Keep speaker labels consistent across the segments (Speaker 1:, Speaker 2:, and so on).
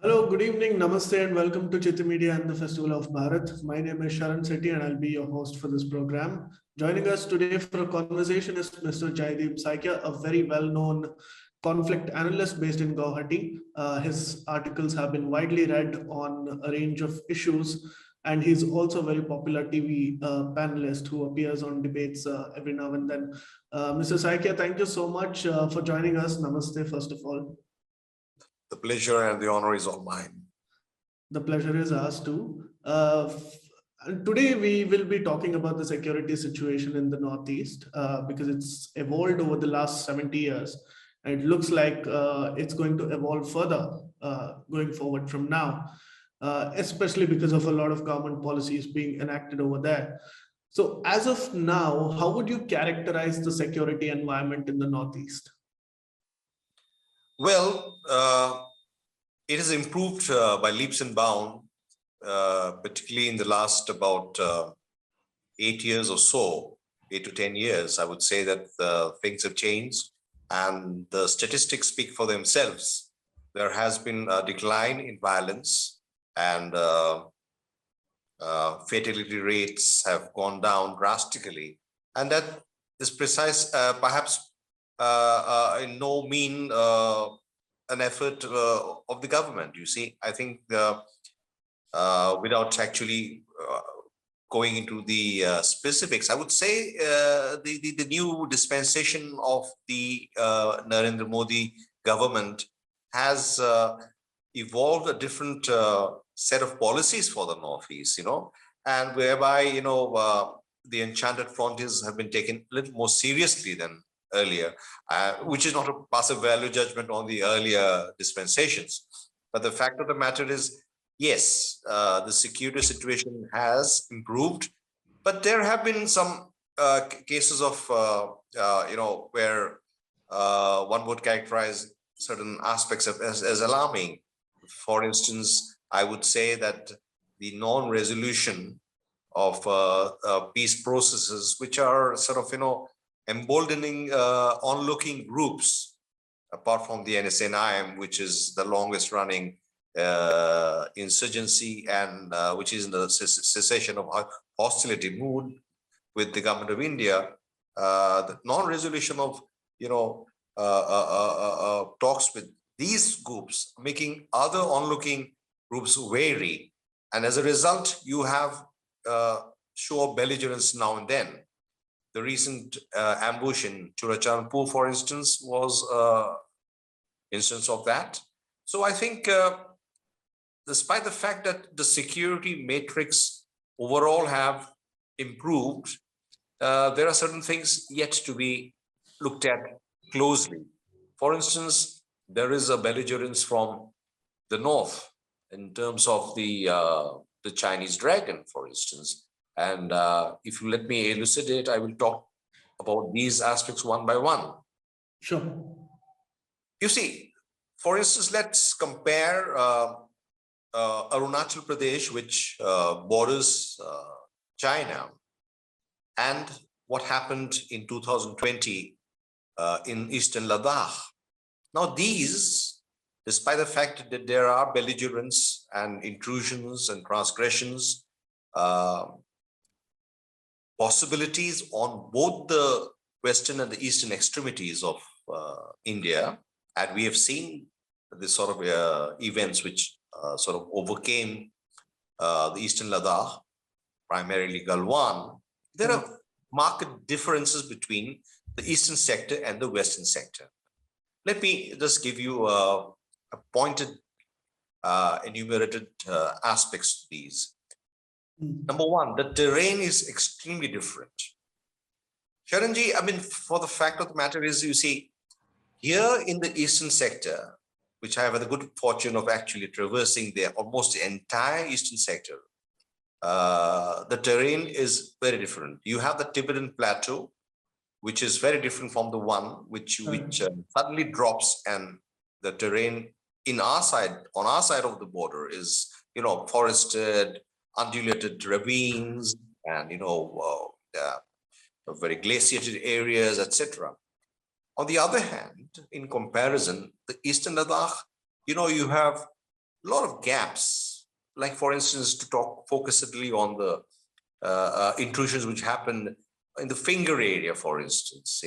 Speaker 1: Hello, good evening, namaste, and welcome to Citti Media and the Festival of Bharat. My name is Citti, and I'll be your host for this program. Joining us today for a conversation is Mr. Jaideep Saikia, a very well-known conflict analyst based in Guwahati. His articles have been widely read on a range of issues, and he's also a very popular TV panelist who appears on debates every now and then. Mr. Saikia, thank you so much for joining us. Namaste, first of all.
Speaker 2: The pleasure and the honor is all mine.
Speaker 1: The pleasure is ours too. Today we will be talking about the security situation in the Northeast because it's evolved over the last 70 years. And it looks like it's going to evolve further going forward from now, especially because of a lot of government policies being enacted over there. So as of now, how would you characterize the security environment in the Northeast?
Speaker 2: Well, it has improved by leaps and bounds, particularly in the last about 8 years or so, 8 to 10 years. I would say that things have changed and the statistics speak for themselves. There has been a decline in violence and fatality rates have gone down drastically. And that is perhaps in no mean an effort of the government. You see, I think without actually going into the specifics, I would say the new dispensation of the Narendra Modi government has evolved a different set of policies for the Northeast, and whereby, the enchanted frontiers have been taken a little more seriously than earlier, which is not a passive value judgment on the earlier dispensations. But the fact of the matter is, yes, the security situation has improved, but there have been some cases of, where one would characterize certain aspects as alarming. For instance, I would say that the non-resolution of peace processes, which are sort of, emboldening onlooking groups, apart from the NSNIM, which is the longest running insurgency and which is in the cessation of hostility mood with the government of India. The non-resolution of, talks with these groups, making other onlooking groups wary. And as a result, you have show of belligerence now and then. The recent ambush in Churachandpur, for instance, was instance of that. So I think despite the fact that the security matrix overall have improved, there are certain things yet to be looked at closely. For instance, there is a belligerence from the north in terms of the Chinese dragon, for instance. And if you let me elucidate, I will talk about these aspects one by one.
Speaker 1: Sure.
Speaker 2: You see, for instance, let's compare Arunachal Pradesh, which borders China, and what happened in 2020 in Eastern Ladakh. Now, these, despite the fact that there are belligerence and intrusions and transgressions, possibilities on both the western and the eastern extremities of India, and we have seen this sort of events which sort of overcame the eastern Ladakh, primarily Galwan. There are marked differences between the eastern sector and the western sector. Let me just give you a pointed enumerated aspects to these. Number one, the terrain is extremely different. Sharanji, I mean, for the fact of the matter is, you see, here in the eastern sector, which I have had the good fortune of actually traversing there, almost the entire eastern sector, the terrain is very different. You have the Tibetan plateau, which is very different from the one which suddenly drops, and the terrain on our side of the border is, forested, undulated ravines, and very glaciated areas, etc. On the other hand, in comparison, the eastern Ladakh, you have a lot of gaps. Like, for instance, to talk focusedly on the intrusions which happened in the finger area, for instance,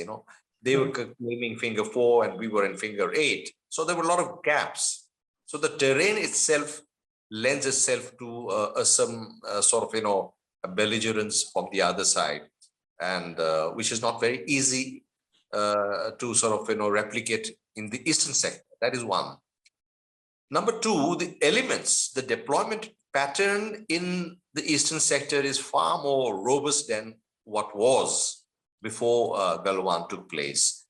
Speaker 2: they were claiming finger 4 and we were in finger 8. So there were a lot of gaps. So the terrain itself lends itself to some sort of, a belligerence from the other side, and which is not very easy to sort of, replicate in the eastern sector. That is one. Number two, the elements, the deployment pattern in the eastern sector is far more robust than what was before Galwan took place.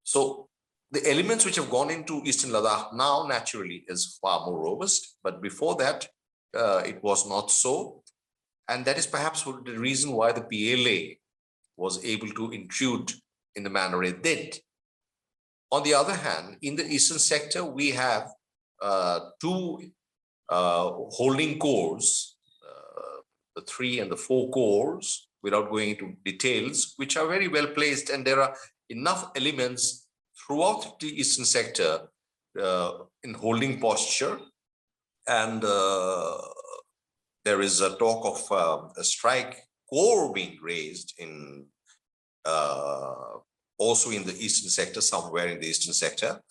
Speaker 2: So the elements which have gone into eastern Ladakh now naturally is far more robust, but before that it was not so. And that is perhaps the reason why the PLA was able to intrude in the manner it did. On the other hand, in the eastern sector, we have two holding cores, the 3 and the 4 cores, without going into details, which are very well placed, and there are enough elements throughout the eastern sector in holding posture, and there is a talk of a strike core being raised in also in the eastern sector, somewhere in the eastern sector,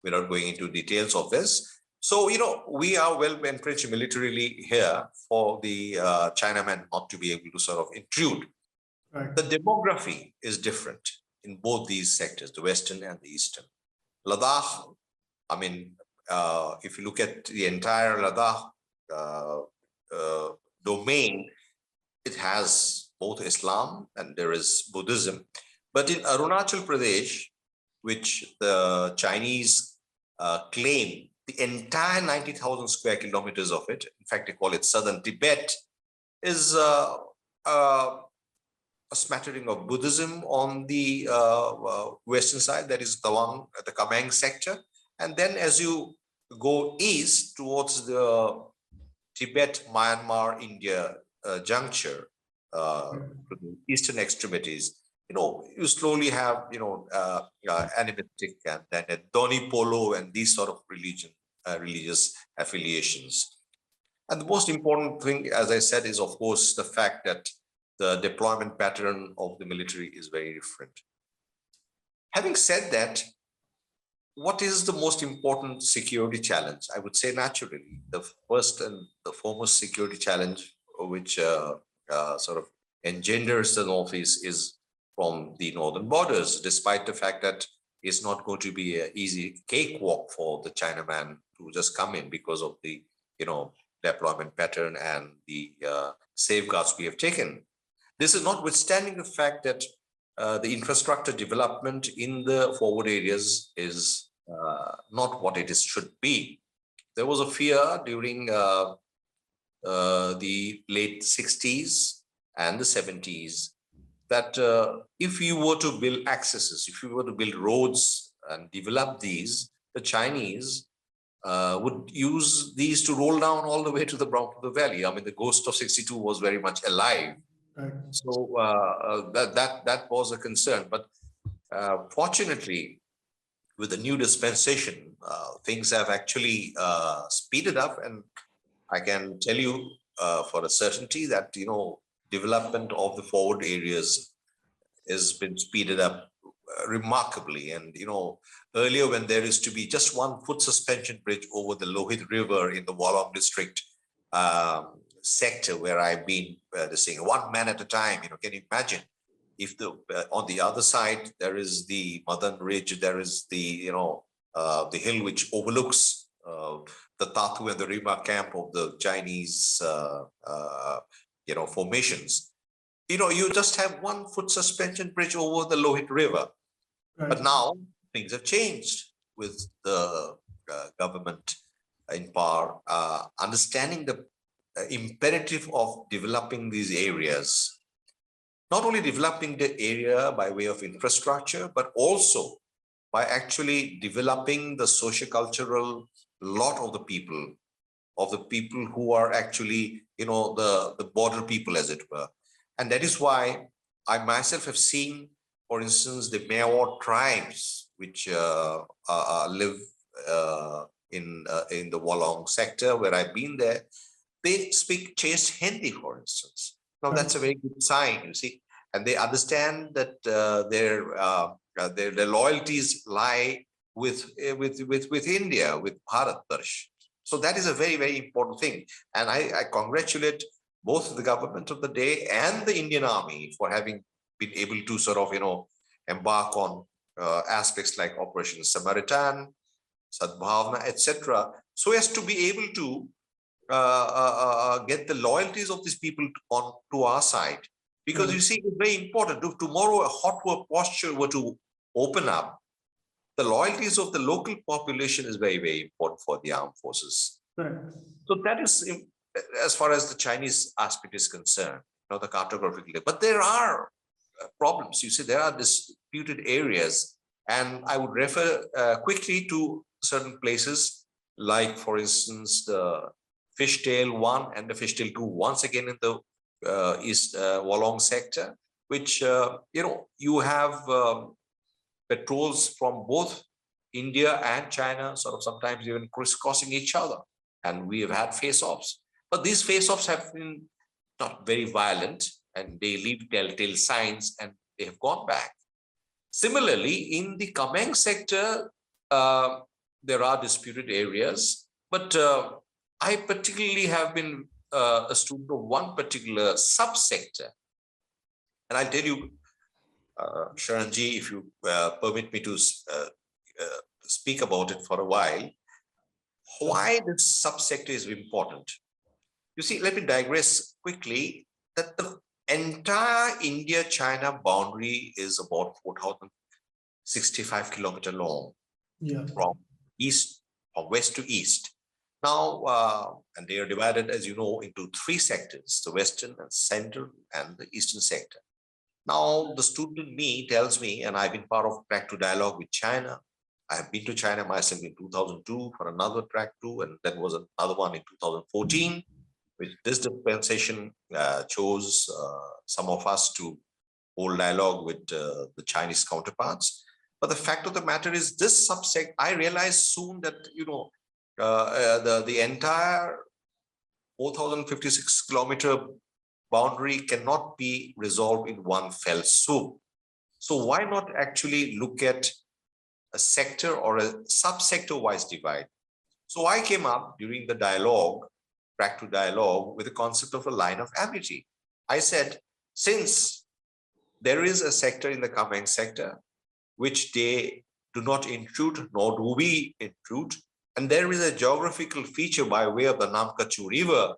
Speaker 2: without going into details of this. So, we are well entrenched militarily here for the Chinaman not to be able to sort of intrude.
Speaker 1: Right.
Speaker 2: The demography is different in both these sectors, the western and the eastern. Ladakh, I mean, if you look at the entire Ladakh domain, it has both Islam and there is Buddhism. But in Arunachal Pradesh, which the Chinese claim the entire 90,000 square kilometers of it, in fact, they call it Southern Tibet, is a smattering of Buddhism on the western side, that is Tawang, the Kamang sector. And then as you go east towards the Tibet, Myanmar, India juncture, to the eastern extremities, you slowly have, animistic and then Doni Polo and these sort of religious affiliations. And the most important thing, as I said, is of course the fact that the deployment pattern of the military is very different. Having said that, what is the most important security challenge? I would say naturally, the first and the foremost security challenge which sort of engenders the Northeast is from the northern borders, despite the fact that it's not going to be an easy cakewalk for the Chinaman to just come in because of the, deployment pattern and the safeguards we have taken. This is notwithstanding the fact that the infrastructure development in the forward areas is not what it should be. There was a fear during the late 60s and the 70s that if you were to build accesses, if you were to build roads and develop these, the Chinese would use these to roll down all the way to the Brahmaputra Valley. I mean, the ghost of 62 was very much alive.
Speaker 1: Right.
Speaker 2: So that was a concern. But fortunately, with the new dispensation, things have actually speeded up. And I can tell you for a certainty that, development of the forward areas has been speeded up remarkably. And, earlier when there is to be just one foot suspension bridge over the Lohit River in the Wallam district sector where I've been saying one man at a time, can you imagine if on the other side, there is the Madan Ridge, there is the, the hill which overlooks the Tatu and the Rima camp of the Chinese, formations. You just have 1 foot suspension bridge over the Lohit River.
Speaker 1: Right.
Speaker 2: But now things have changed with the government in power, understanding the imperative of developing these areas, not only developing the area by way of infrastructure, but also by actually developing the socio-cultural lot of the people who are actually, the border people, as it were. And that is why I myself have seen, for instance, the Mewar tribes, which live in the Wolong sector where I've been there, they speak chaste Hindi, for instance. Now that's a very good sign, you see, and they understand that their loyalties lie with India, with Bharat Darsh. So that is a very, very important thing. And I congratulate both the government of the day and the Indian Army for having been able to sort of, embark on aspects like Operation Samaritan, Sadbhavna, etc., so as to be able to get the loyalties of these people to our side. Because you see, it's very important. If tomorrow a hot war posture were to open up, the loyalties of the local population is very, very important for the armed forces. So that is as far as the Chinese aspect is concerned, the cartographical. But there are problems. You see, there are disputed areas, and I would refer quickly to certain places, like, for instance, the Fishtail 1 and the Fishtail 2, once again in the East Wolong sector, which, you have patrols from both India and China, sort of sometimes even crisscrossing each other. And we have had face-offs. But these face-offs have been not very violent, and they leave telltale signs, and they have gone back. Similarly, in the Kameng sector, there are disputed areas, but I particularly have been a student of one particular subsector. And I'll tell you, Sharanji, if you permit me to speak about it for a while, why this subsector is important. You see, let me digress quickly, that the entire India-China boundary is about 4,065 kilometers long, from west to east. Now, and they are divided, as you know, into three sectors: the western and central and the eastern sector. Now, the student in me tells me, and I've been part of track 2 dialogue with China. I have been to China myself in 2002 for another track 2, and then was another one in 2014, which this dispensation chose some of us to hold dialogue with the Chinese counterparts. But the fact of the matter is, this subsect, I realized soon that, the entire 4,056 kilometer boundary cannot be resolved in one fell swoop. So why not actually look at a sector or a subsector wise divide? So I came up during the dialogue, track 2 dialogue, with the concept of a line of amity. I said, since there is a sector in the Kameng sector which they do not intrude, nor do we intrude, and there is a geographical feature by way of the Namkachu River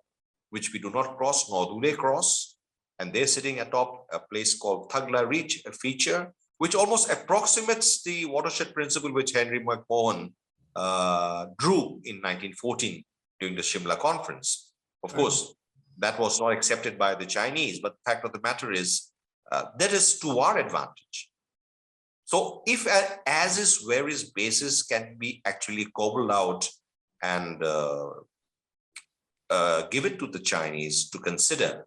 Speaker 2: which we do not cross, nor do they cross, and they're sitting atop a place called Thagla Reach, a feature which almost approximates the watershed principle which Henry McMahon drew in 1914 during the Shimla conference. Of course, that was not accepted by the Chinese, but the fact of the matter is, that is to our advantage. So if as is where is basis can be actually cobbled out and give it to the Chinese to consider,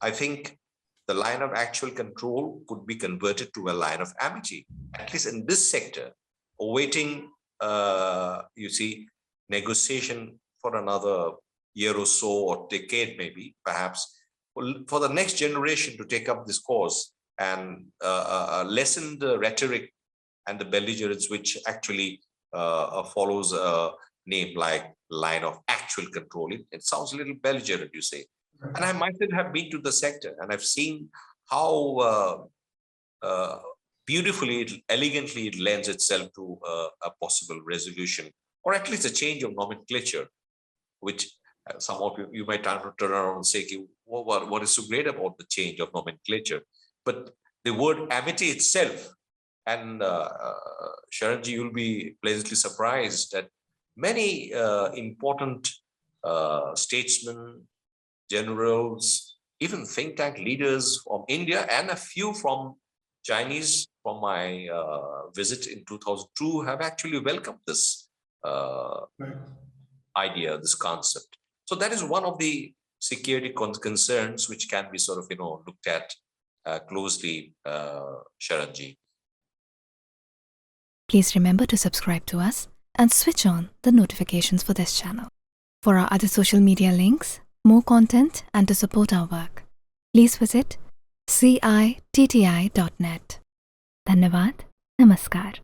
Speaker 2: I think the line of actual control could be converted to a line of amity, at least in this sector, awaiting, you see, negotiation for another year or so, or decade maybe, perhaps, for the next generation to take up this cause and lessen the rhetoric and the belligerence which actually follows a name like line of actual control. It sounds a little belligerent, you say. And I myself have been to the sector, and I've seen how beautifully, elegantly it lends itself to a possible resolution, or at least a change of nomenclature, which some of you might turn around and say, what is so great about the change of nomenclature? But the word amity itself, and Sharanji, you'll be pleasantly surprised that many important statesmen, generals, even think tank leaders from India, and a few from Chinese from my visit in 2002 have actually welcomed this idea, this concept. So that is one of the security concerns which can be sort of, looked at closely, Sharanji.
Speaker 3: Please remember to subscribe to us and switch on the notifications for this channel. For our other social media links, more content, and to support our work, please visit citti.net. Dhanyavad. Namaskar.